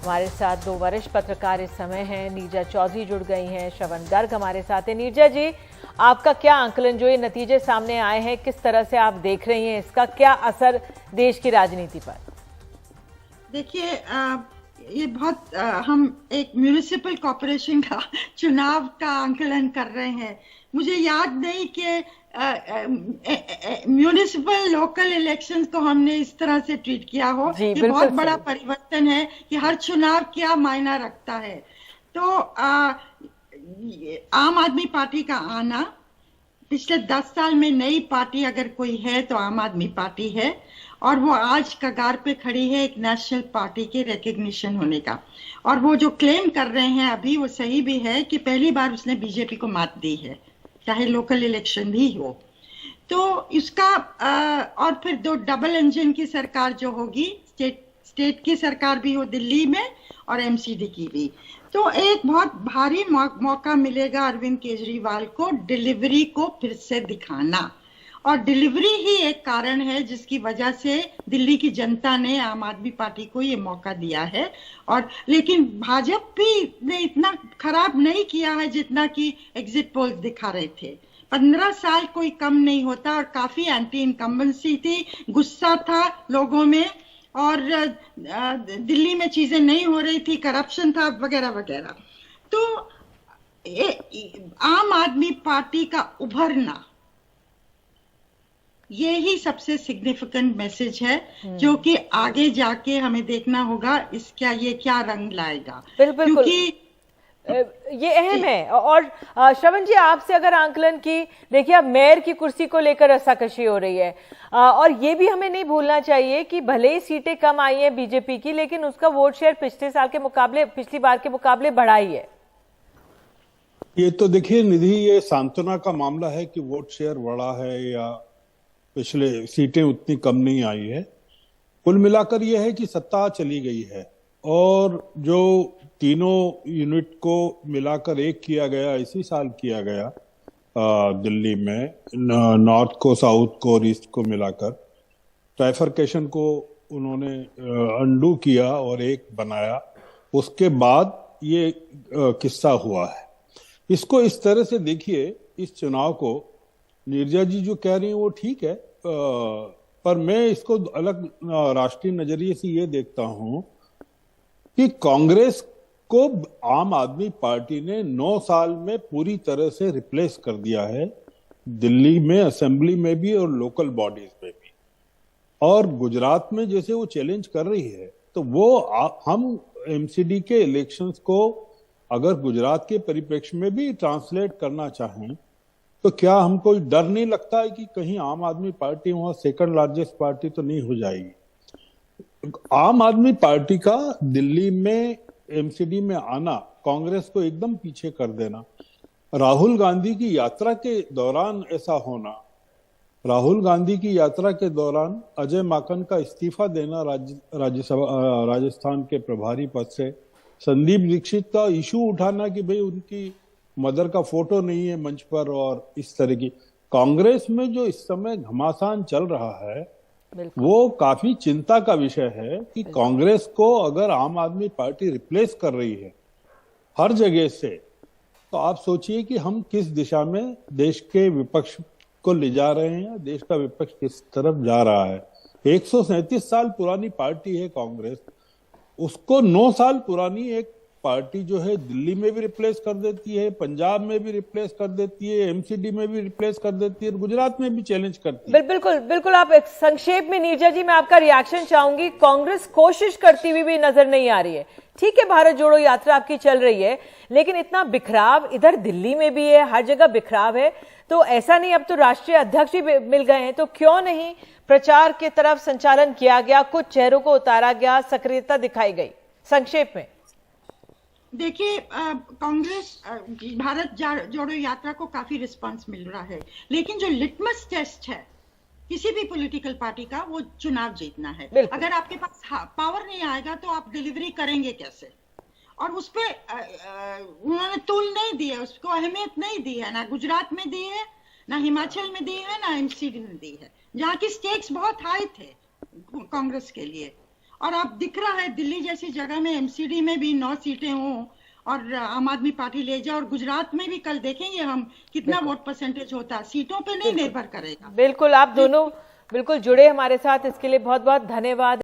हमारे साथ दो वरिष्ठ पत्रकार इस समय हैं। नीरजा चौधरी जुड़ गई हैं, श्रवण गर्ग हमारे साथ हैं। नीरजा जी, आपका क्या आंकलन, जो ये नतीजे सामने आए हैं, किस तरह से आप देख रही हैं, इसका क्या असर देश की राजनीति पर? देखिए, ये बहुत हम एक म्यूनिसिपल कॉर्पोरेशन का चुनाव का आंकलन कर रहे हैं। मुझे याद नहीं कि म्यूनिसिपल लोकल इलेक्शंस को हमने इस तरह से ट्रीट किया हो। ये बहुत बड़ा परिवर्तन है कि हर चुनाव क्या मायना रखता है। तो आम आदमी पार्टी का आना, पिछले 10 साल में नई पार्टी अगर कोई है तो आम आदमी पार्टी है, और वो आज कगार पे खड़ी है एक नेशनल पार्टी के रिकग्निशन होने का। और वो जो क्लेम कर रहे हैं अभी, वो सही भी है कि पहली बार उसने बीजेपी को मात दी है, चाहे लोकल इलेक्शन भी हो। तो इसका और फिर दो डबल इंजन की सरकार जो होगी, स्टेट की सरकार भी हो दिल्ली में और एमसीडी की भी, तो एक बहुत भारी मौका मिलेगा अरविंद केजरीवाल को डिलीवरी को फिर से दिखाना। और डिलीवरी ही एक कारण है जिसकी वजह से दिल्ली की जनता ने आम आदमी पार्टी को ये मौका दिया है। और लेकिन भाजपा भी ने इतना खराब नहीं किया है जितना कि एग्जिट पोल्स दिखा रहे थे। 15 साल कोई कम नहीं होता, और काफी एंटी इनकम्बेंसी थी, गुस्सा था लोगों में, और दिल्ली में चीजें नहीं हो रही थी, करप्शन था वगैरह वगैरह। तो आम आदमी पार्टी का उभरना, ये ही सबसे सिग्निफिकेंट मैसेज है, जो कि आगे जाके हमें देखना होगा इसका ये क्या रंग लाएगा। क्योंकि ये अहम है। और श्रवण जी, आपसे अगर आंकलन की देखिए, अब मेयर की कुर्सी को लेकर रस्साकशी हो रही है, और ये भी हमें नहीं भूलना चाहिए कि भले ही सीटें कम आई हैं बीजेपी की, लेकिन उसका वोट शेयर पिछले साल के मुकाबले, पिछली बार के मुकाबले बढ़ा ही है। ये तो देखिए निधि, ये सांत्वना का मामला है कि वोट शेयर बढ़ा है या पिछले सीटें उतनी कम नहीं आई है। कुल मिलाकर यह है कि सत्ता चली गई है, और जो तीनों यूनिट को मिलाकर एक किया गया, इसी साल किया गया दिल्ली में, नॉर्थ को, साउथ को और ईस्ट को मिलाकर ट्राइफरकेशन को उन्होंने अंडू किया और एक बनाया। उसके बाद ये किस्सा हुआ है। इसको इस तरह से देखिए, इस चुनाव को नीरजा जी जो कह रही हैं वो ठीक है, पर मैं इसको अलग राष्ट्रीय नजरिए से ये देखता हूं कि कांग्रेस को आम आदमी पार्टी ने 9 साल में पूरी तरह से रिप्लेस कर दिया है, दिल्ली में असेंबली में भी और लोकल बॉडीज में भी। और गुजरात में जैसे वो चैलेंज कर रही है, तो वो हम एमसीडी के इलेक्शंस को अगर गुजरात के परिप्रेक्ष्य में भी ट्रांसलेट करना चाहें, तो क्या हमको डर नहीं लगता है कि कहीं आम आदमी पार्टी वहां सेकंड लार्जेस्ट पार्टी तो नहीं हो जाएगी? आम आदमी पार्टी का दिल्ली में एमसीडी में आना, कांग्रेस को एकदम पीछे कर देना, राहुल गांधी की यात्रा के दौरान ऐसा होना, राहुल गांधी की यात्रा के दौरान अजय माकन का इस्तीफा देना राज्यसभा राजस्थान के प्रभारी पद से, संदीप दीक्षित का इशू उठाना कि भाई उनकी मदर का फोटो नहीं है मंच पर, और इस तरह की कांग्रेस में जो इस समय घमासान चल रहा है, वो काफी चिंता का विषय है कि कांग्रेस को अगर आम आदमी पार्टी रिप्लेस कर रही है हर जगह से, तो आप सोचिए कि हम किस दिशा में देश के विपक्ष को ले जा रहे हैं, देश का विपक्ष किस तरफ जा रहा है। 137 साल पुरानी पार्टी है कांग्रेस, उसको 9 साल पुरानी एक पार्टी जो है दिल्ली में भी रिप्लेस कर देती है, पंजाब में भी रिप्लेस कर देती है, एमसीडी में भी रिप्लेस कर देती है, गुजरात में भी चैलेंज करती है। बिल्कुल बिल्कुल। आप एक संक्षेप में नीरजा जी, मैं आपका रिएक्शन चाहूंगी। कांग्रेस कोशिश करती हुई भी नजर नहीं आ रही है। ठीक है, भारत जोड़ो यात्रा आपकी चल रही है, लेकिन इतना बिखराव इधर दिल्ली में भी है, हर जगह बिखराव है। तो ऐसा नहीं, अब तो राष्ट्रीय अध्यक्ष भी मिल गए हैं, तो क्यों नहीं प्रचार की तरफ संचालन किया गया, कुछ चेहरों को उतारा गया, सक्रियता दिखाई गई? संक्षेप में देखिए, कांग्रेस भारत जोड़ो यात्रा को काफी रिस्पांस मिल रहा है, लेकिन जो लिटमस टेस्ट है किसी भी पॉलिटिकल पार्टी का, वो चुनाव जीतना है। अगर आपके पास पावर नहीं आएगा तो आप डिलीवरी करेंगे कैसे? और उस पे उन्होंने तूल नहीं दी है, उसको अहमियत नहीं दी है, ना गुजरात में दी है, ना हिमाचल में दी है, ना एमसीडी में दी है, जहाँ की स्टेक्स बहुत हाई थे कांग्रेस के लिए। और अब दिख रहा है दिल्ली जैसी जगह में एमसीडी में भी 9 सीटें हों और आम आदमी पार्टी ले जाए, और गुजरात में भी कल देखेंगे हम कितना वोट परसेंटेज होता है, सीटों पे नहीं निर्भर करेगा। बिल्कुल, आप दोनों बिल्कुल जुड़े हमारे साथ, इसके लिए बहुत बहुत धन्यवाद।